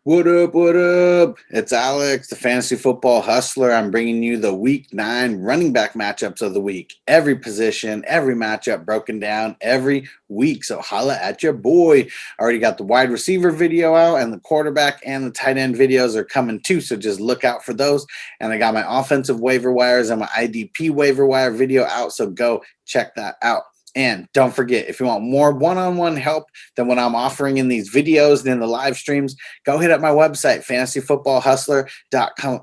What up? What up? It's Alex, the Fantasy Football Hustler. I'm bringing you the Week 9 running back matchups of the week. Every position, every matchup broken down every week. So holla at your boy. Already got the wide receiver video out, and the quarterback and the tight end videos are coming too. So just look out for those. And I got my offensive waiver wires and my IDP waiver wire video out. So go check that out. And don't forget, if you want more one-on-one help than what I'm offering in these videos and in the live streams, go hit up my website, fantasyfootballhustler.com.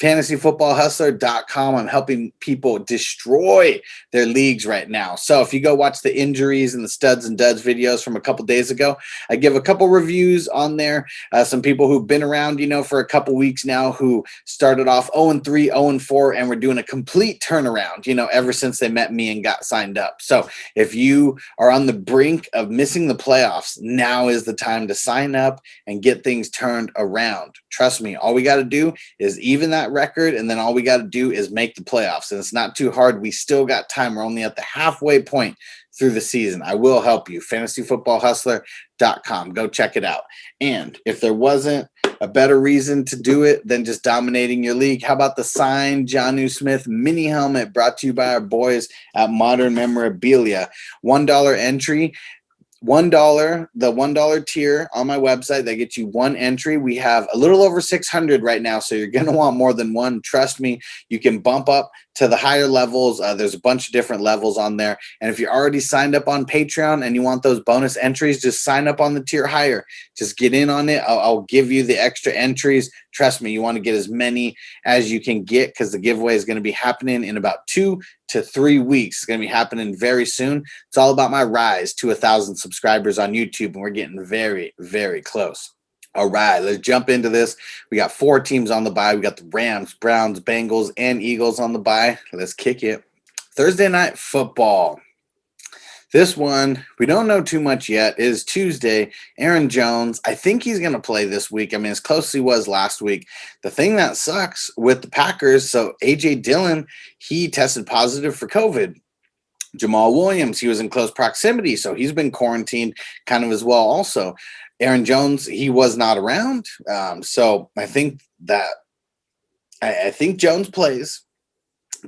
fantasyfootballhustler.com. I'm helping people destroy their leagues right now. So if you go watch the injuries and the studs and duds videos from a couple days ago, I give a couple reviews on there. Some people who've been around, for a couple weeks now, who started off 0-3, 0-4, and we're doing a complete turnaround, ever since they met me and got signed up. So if you are on the brink of missing the playoffs, now is the time to sign up and get things turned around. Trust me, all we got to do is even that record, and then all we got to do is make the playoffs. And it's not too hard. We still got time. We're only at the halfway point through the season. I will help you. fantasyfootballhustler.com. Go check it out. And if there wasn't a better reason to do it than just dominating your league, how about the signed Jonnu Smith mini helmet brought to you by our boys at Modern Memorabilia? $1 entry. $1, the $1 tier on my website, that gets you one entry. We have a little over 600 right now, so you're going to want more than one. Trust me, you can bump up to the higher levels. There's a bunch of different levels on there. And if you're already signed up on Patreon and you want those bonus entries, just sign up on the tier higher. Just get in on it. I'll give you the extra entries. Trust me, you want to get as many as you can get, because the giveaway is going to be happening in about 2 to 3 weeks. It's going to be happening very soon. It's all about my rise to 1,000 subscribers on YouTube, and we're getting very, very close. All right, let's jump into this. We got 4 teams on the bye. We got the Rams, Browns, Bengals, and Eagles on the bye. Let's kick it. Thursday night football. This one, we don't know too much yet. It is Tuesday. Aaron Jones, I think he's going to play this week. I mean, as close as he was last week. The thing that sucks with the Packers, so A.J. Dillon, he tested positive for COVID. Jamal Williams, he was in close proximity, so he's been quarantined kind of as well also. Aaron Jones, he was not around. So I think Jones plays.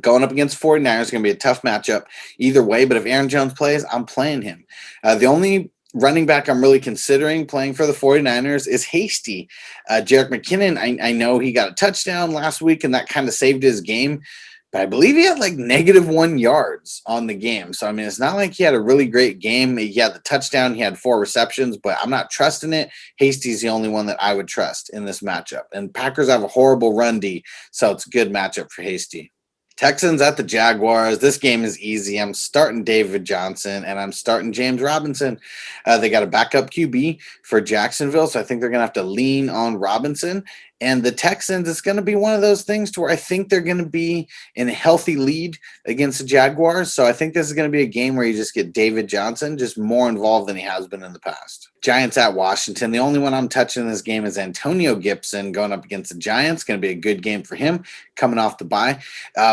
Going up against 49ers is going to be a tough matchup either way, but if Aaron Jones plays, I'm playing him. The only running back I'm really considering playing for the 49ers is Hasty. Jerick McKinnon, I know he got a touchdown last week, and that kind of saved his game. But I believe he had like -1 yards on the game. So, I mean, it's not like he had a really great game. He had the touchdown. He had 4 receptions, but I'm not trusting it. Hasty's the only one that I would trust in this matchup. And Packers have a horrible run D, so it's a good matchup for Hasty. Texans at the Jaguars. This game is easy. I'm starting David Johnson, and I'm starting James Robinson. They got a backup QB for Jacksonville, so I think they're going to have to lean on Robinson. And the Texans, it's going to be one of those things to where I think they're going to be in a healthy lead against the Jaguars. So I think this is going to be a game where you just get David Johnson just more involved than he has been in the past. Giants at Washington. The only one I'm touching in this game is Antonio Gibson going up against the Giants. Going to be a good game for him coming off the bye.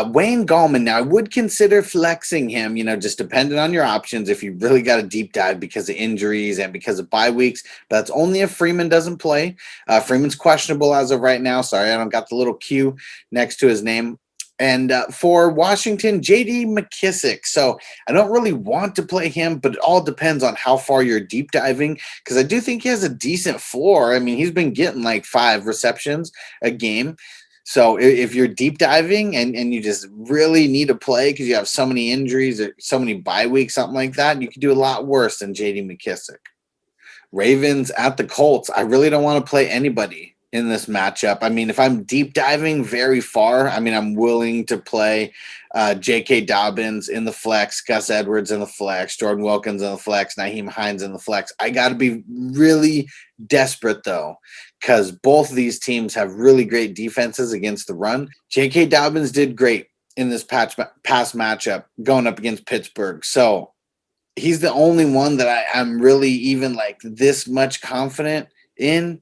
Wayne Gallman. Now, I would consider flexing him, just depending on your options if you really got a deep dive because of injuries and because of bye weeks. But that's only if Freeman doesn't play. Freeman's questionable as of right now. Sorry, I don't got the little Q next to his name. And for Washington, J.D. McKissick. So I don't really want to play him, but it all depends on how far you're deep diving, because I do think he has a decent floor. I mean, he's been getting like 5 receptions a game. So if you're deep diving and you just really need to play because you have so many injuries or so many bye weeks, something like that, you can do a lot worse than J.D. McKissick. Ravens at the Colts. I really don't want to play anybody in this matchup. I mean, if I'm deep diving very far, I mean, I'm willing to play J.K. Dobbins in the flex, Gus Edwards in the flex, Jordan Wilkins in the flex, Nyheim Hines in the flex. I got to be really desperate, though, because both of these teams have really great defenses against the run. J.K. Dobbins did great in this past matchup going up against Pittsburgh. So he's the only one that I'm really even like this much confident in.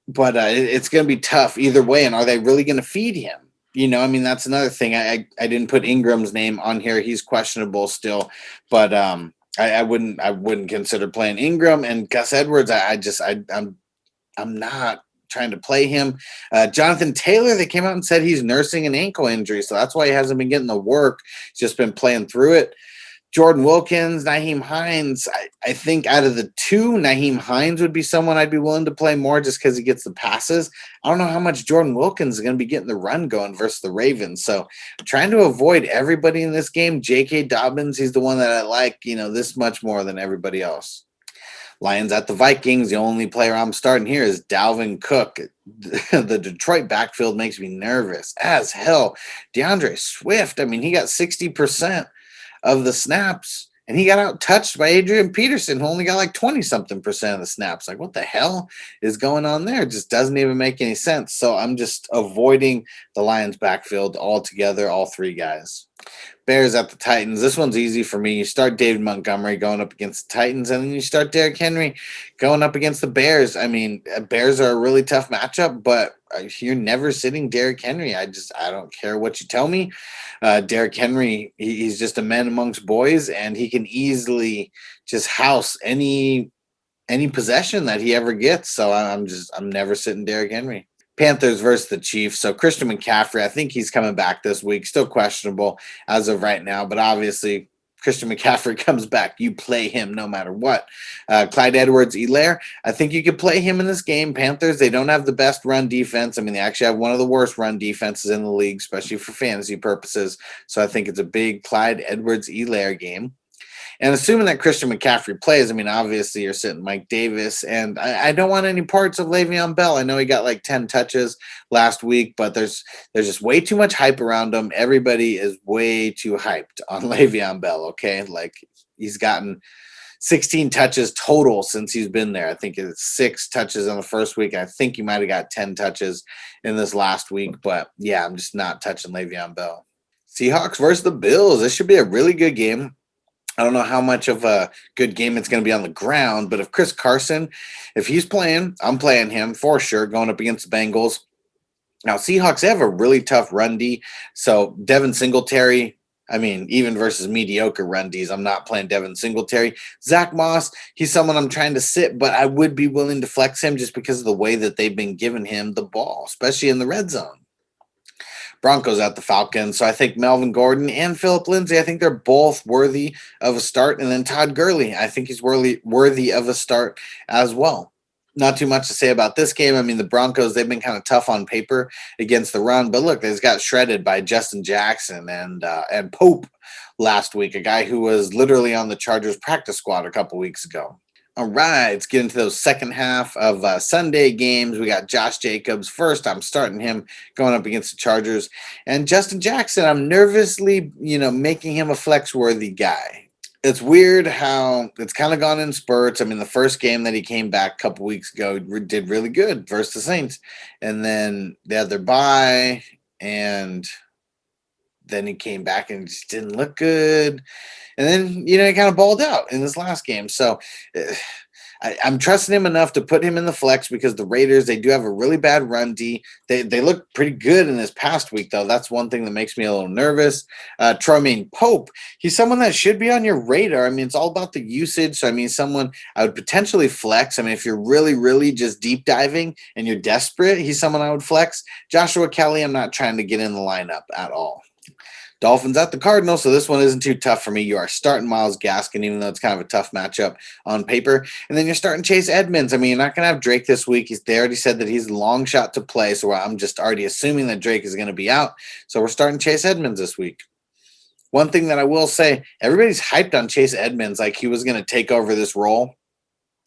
But it's going to be tough either way. And are they really going to feed him? I mean, that's another thing. I didn't put Ingram's name on here. He's questionable still. But I wouldn't consider playing Ingram. And Gus Edwards, I'm I'm not trying to play him. Jonathan Taylor, they came out and said he's nursing an ankle injury, so that's why he hasn't been getting the work. He's just been playing through it. Jordan Wilkins, Nyheim Hines. I think out of the two, Nyheim Hines would be someone I'd be willing to play more just because he gets the passes. I don't know how much Jordan Wilkins is going to be getting the run going versus the Ravens. So I'm trying to avoid everybody in this game. J.K. Dobbins, he's the one that I like, this much more than everybody else. Lions at the Vikings. The only player I'm starting here is Dalvin Cook. The Detroit backfield makes me nervous as hell. DeAndre Swift, he got 60% of the snaps, and he got out touched by Adrian Peterson, who only got like 20-something% of the snaps. Like, what the hell is going on there? It just doesn't even make any sense. So I'm just avoiding the Lions backfield altogether, all three guys. Bears at the Titans. This one's easy for me. You start David Montgomery going up against the Titans, and then you start Derrick Henry going up against the Bears. Bears are a really tough matchup, but you're never sitting Derrick Henry. I don't care what you tell me. Derrick Henry, he's just a man amongst boys, and he can easily just house any possession that he ever gets. So I'm never sitting Derrick Henry. Panthers versus the Chiefs. So Christian McCaffrey, I think he's coming back this week. Still questionable as of right now, but obviously Christian McCaffrey comes back. You play him no matter what. Clyde Edwards-Helaire, I think you could play him in this game. Panthers, they don't have the best run defense. They actually have one of the worst run defenses in the league, especially for fantasy purposes. So I think it's a big Clyde Edwards-Helaire game. And assuming that Christian McCaffrey plays, obviously you're sitting Mike Davis, and I don't want any parts of Le'Veon Bell. I know he got like 10 touches last week, but there's just way too much hype around him. Everybody is way too hyped on Le'Veon Bell, okay? Like, he's gotten 16 touches total since he's been there. I think it's 6 touches in the first week. I think he might have got 10 touches in this last week, but yeah, I'm just not touching Le'Veon Bell. Seahawks versus the Bills. This should be a really good game. I don't know how much of a good game it's going to be on the ground, but if Chris Carson, if he's playing, I'm playing him for sure going up against the Bengals. Now, Seahawks, they have a really tough run D. So Devin Singletary, even versus mediocre run Ds, I'm not playing Devin Singletary. Zach Moss, he's someone I'm trying to sit, but I would be willing to flex him just because of the way that they've been giving him the ball, especially in the red zone. Broncos at the Falcons. So I think Melvin Gordon and Phillip Lindsay, I think they're both worthy of a start. And then Todd Gurley, I think he's worthy of a start as well. Not too much to say about this game. The Broncos, they've been kind of tough on paper against the run. But look, they just got shredded by Justin Jackson and Pope last week, a guy who was literally on the Chargers practice squad a couple weeks ago. All right, let's get into those second half of Sunday games. We got Josh Jacobs first. I'm starting him going up against the Chargers. And Justin Jackson, I'm nervously, making him a flex-worthy guy. It's weird how it's kind of gone in spurts. The first game that he came back a couple weeks ago did really good versus the Saints. And then they had their bye, and then he came back and just didn't look good. And then, he kind of balled out in this last game. So I'm trusting him enough to put him in the flex because the Raiders, they do have a really bad run D. They look pretty good in this past week, though. That's one thing that makes me a little nervous. Troymaine Pope, he's someone that should be on your radar. It's all about the usage. So, someone I would potentially flex. If you're really, really just deep diving and you're desperate, he's someone I would flex. Joshua Kelly, I'm not trying to get in the lineup at all. Dolphins at the Cardinals, so this one isn't too tough for me. You are starting Myles Gaskin, even though it's kind of a tough matchup on paper. And then you're starting Chase Edmonds. You're not going to have Drake this week. They already said that he's a long shot to play, so I'm just already assuming that Drake is going to be out. So we're starting Chase Edmonds this week. One thing that I will say, everybody's hyped on Chase Edmonds like he was going to take over this role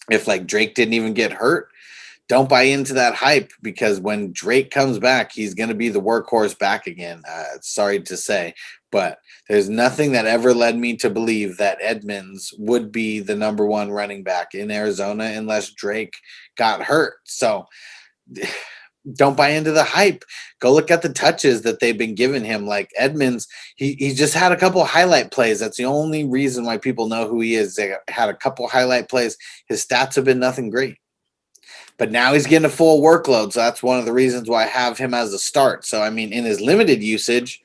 if, Drake didn't even get hurt. Don't buy into that hype because when Drake comes back, he's going to be the workhorse back again. Sorry to say, but there's nothing that ever led me to believe that Edmonds would be the number one running back in Arizona unless Drake got hurt. So don't buy into the hype. Go look at the touches that they've been giving him. Like Edmonds, he just had a couple of highlight plays. That's the only reason why people know who he is. They had a couple of highlight plays. His stats have been nothing great. But now he's getting a full workload, so that's one of the reasons why I have him as a start. So, in his limited usage,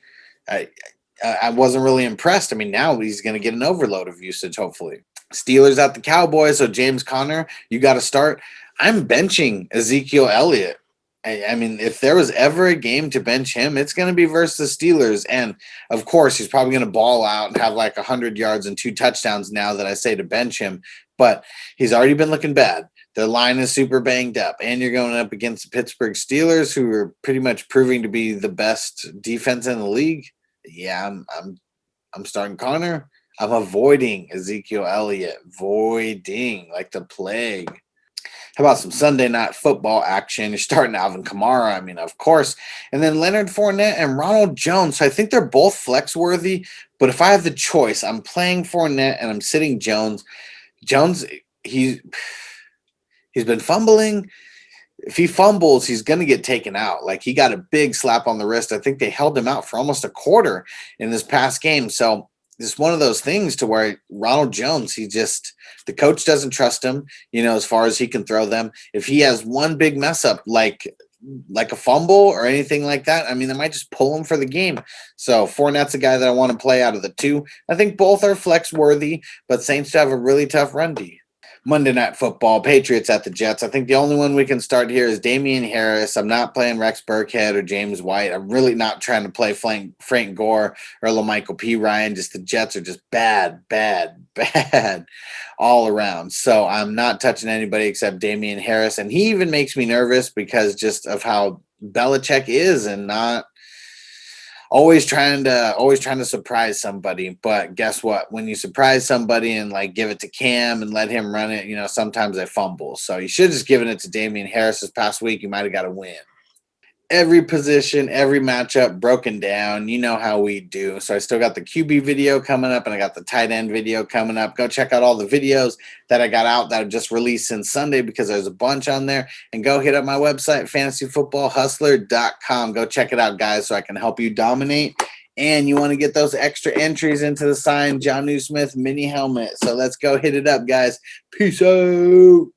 I wasn't really impressed. Now he's going to get an overload of usage, hopefully. Steelers at the Cowboys, so James Conner, you got to start. I'm benching Ezekiel Elliott. I mean, if there was ever a game to bench him, it's going to be versus the Steelers. And, of course, he's probably going to ball out and have like 100 yards and 2 touchdowns now that I say to bench him. But he's already been looking bad. Their line is super banged up. And you're going up against the Pittsburgh Steelers, who are pretty much proving to be the best defense in the league. Yeah, I'm starting Connor. I'm avoiding Ezekiel Elliott. Voiding like the plague. How about some Sunday night football action? You're starting Alvin Kamara, I mean, of course. And then Leonard Fournette and Ronald Jones. So I think they're both flex worthy. But if I have the choice, I'm playing Fournette and I'm sitting Jones. Jones, he's been fumbling. If he fumbles, he's going to get taken out. Like, he got a big slap on the wrist. I think they held him out for almost a quarter in this past game. So it's one of those things to where Ronald Jones, the coach doesn't trust him, as far as he can throw them. If he has one big mess up, like a fumble or anything like that, I mean, they might just pull him for the game. So Fournette's a guy that I want to play out of the two. I think both are flex worthy, but Saints have a really tough run D. Monday Night Football, Patriots at the Jets. I think the only one we can start here is Damian Harris. I'm not playing Rex Burkhead or James White. I'm really not trying to play Frank Gore or LaMichael P. Ryan. Just the Jets are just bad all around. So I'm not touching anybody except Damian Harris. And he even makes me nervous because just of how Belichick is and not always trying to surprise somebody. But guess what? When you surprise somebody and like give it to Cam and let him run it, sometimes they fumble. So you should have just given it to Damian Harris this past week. You might have got a win. Every position, every matchup broken down. You know how we do. So I still got the QB video coming up and I got the tight end video coming up. Go check out all the videos that I got out that I just released since Sunday because there's a bunch on there. And go hit up my website, fantasyfootballhustler.com. Go check it out, guys, so I can help you dominate. And you want to get those extra entries into the signed Jonnu Smith mini helmet. So let's go hit it up, guys. Peace out. You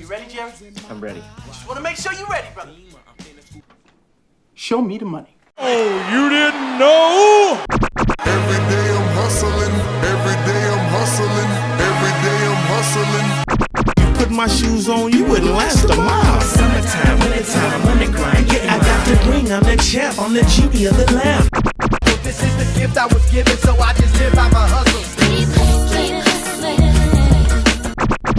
ready, Jerry? I'm ready. Just want to make sure you're ready, brother. Show me the money. Oh, you didn't know? Every day I'm hustling, every day I'm hustling, every day I'm hustling. You put my shoes on, you wouldn't last a mile. Summertime, wintertime, I'm on the grind. Yeah, I got the ring, I'm the champ, I'm the genie of the lamp. This is the gift I was given, so I just live by my hustle.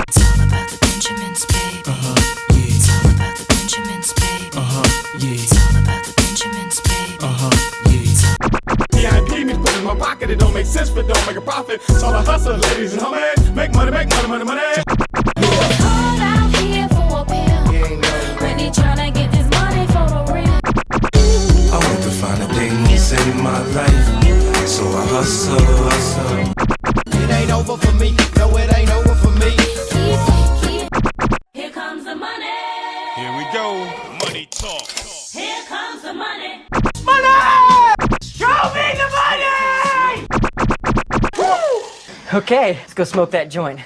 It's all about the Benjamins, baby. Yeah. It's all about the Benjamins, baby. Yeah. It's all about the Benjamins, baby. Yeah. VIP me put in my pocket, it don't make sense, but don't make a profit. So I hustle, ladies and homies, make money, money. It's hard out here for a pill. When he tryna get this money for the real. I want to find a thing to save my life, so I hustle. It ain't over for me. No, it ain't over for me. Here comes the money. Here we go. Money talk. Here comes the money. Show me the money! Okay, let's go smoke that joint.